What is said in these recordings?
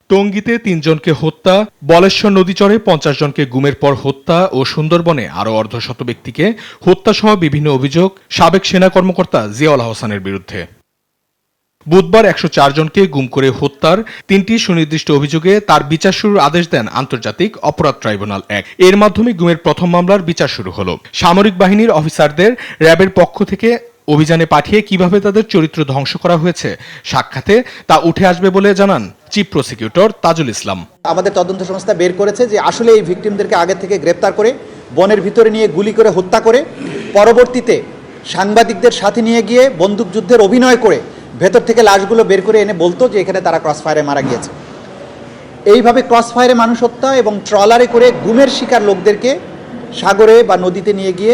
টঙ্গীতে ৩ জনকে হত্যা, বলেশ্বর নদীচরে ৫০ জনকে গুমের পর হত্যা ও সুন্দরবনে আরও অর্ধশত ব্যক্তিকে হত্যাসহ বিভিন্ন অভিযোগ সাবেক সেনা কর্মকর্তা জিয়াউল আহসানের বিরুদ্ধে। বুধবার ১০৪ জনকে গুম করে হত্যার ৩টি সুনির্দিষ্ট অভিযোগে তার বিচার শুরুর আদেশ দেন আন্তর্জাতিক অপরাধ ট্রাইব্যুনাল ১। এর মাধ্যমে গুমের প্রথম মামলার বিচার শুরু হলো। সামরিক বাহিনীর অফিসারদের র্যাবের পক্ষ থেকে অভিযানে পাঠিয়ে কিভাবে তাদের চরিত্র ধ্বংস করা হয়েছে সাক্ষাতে তা উঠে আসবে বলে জানান চিফ প্রসিকিউটর তাজুল ইসলাম। আমাদের তদন্ত সংস্থা বের করেছে যে আসলে এই ভিকটিমদেরকে আগে থেকে গ্রেপ্তার করে বনের ভিতরে নিয়ে গুলি করে হত্যা করে পরবর্তীতে সাংবাদিকদের সাথে নিয়ে গিয়ে বন্দুকযুদ্ধের অভিনয় করে ভেতর থেকে লাশগুলো বের করে এনে বলতো যে এখানে তারা ক্রস ফায়ারে মারা গিয়েছে। এইভাবে ক্রস ফায়ারে মানুষ হত্যা এবং ট্রলারে করে গুমের শিকার লোকদেরকে সাগরে বা নদীতে নিয়ে গিয়ে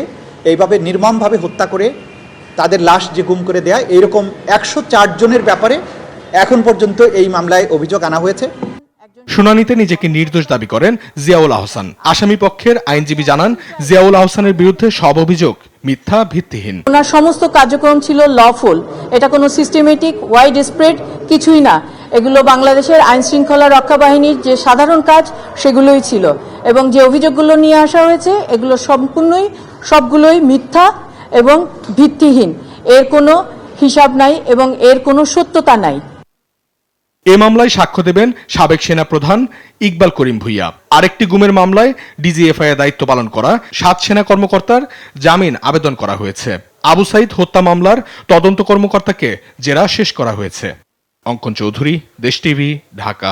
এইভাবে নির্মমভাবে হত্যা করে তাদের লাশ যে গুম করে দেয়া, এইরকম ১০৪ জনের ব্যাপারে এখন পর্যন্ত এই মামলায় অভিযোগ আনা হয়েছে। শুনানিতে নিজেকে নির্দোষ দাবি করেন জিয়াউল আহসান। আসামি পক্ষের আইনজীবী জানান জিয়াউল আহসানের বিরুদ্ধে সব অভিযোগ মিথ্যা, ভিত্তিহীন। ওনার সমস্ত কার্যক্রম ছিল লফুল, এটা কোনো সিস্টেমেটিক ওয়াইড স্প্রেড কিছুই না। এগুলো বাংলাদেশের আইন শৃঙ্খলা রক্ষা বাহিনীর যে সাধারণ কাজ সেগুলোই ছিল, এবং যে অভিযোগগুলো নিয়ে আসা হয়েছে এগুলো সবগুলোই মিথ্যা এবং ভিত্তিহীন। এর কোনো হিসাব নাই এবং এর কোনো সত্যতা নাই। এ মামলায় সাক্ষ্য দেবেন সাবেক সেনা প্রধান ইকবাল করিম ভূঁইয়া। আরেকটি গুমের মামলায় ডিজিএফআই এর দায়িত্ব পালন করা ৭ সেনা কর্মকর্তার জামিন আবেদন করা হয়েছে। আবু সাইদ হত্যা মামলার তদন্ত কর্মকর্তাকে জেরা শেষ করা হয়েছে। অঙ্কন চৌধুরী, দেশ টিভি, ঢাকা।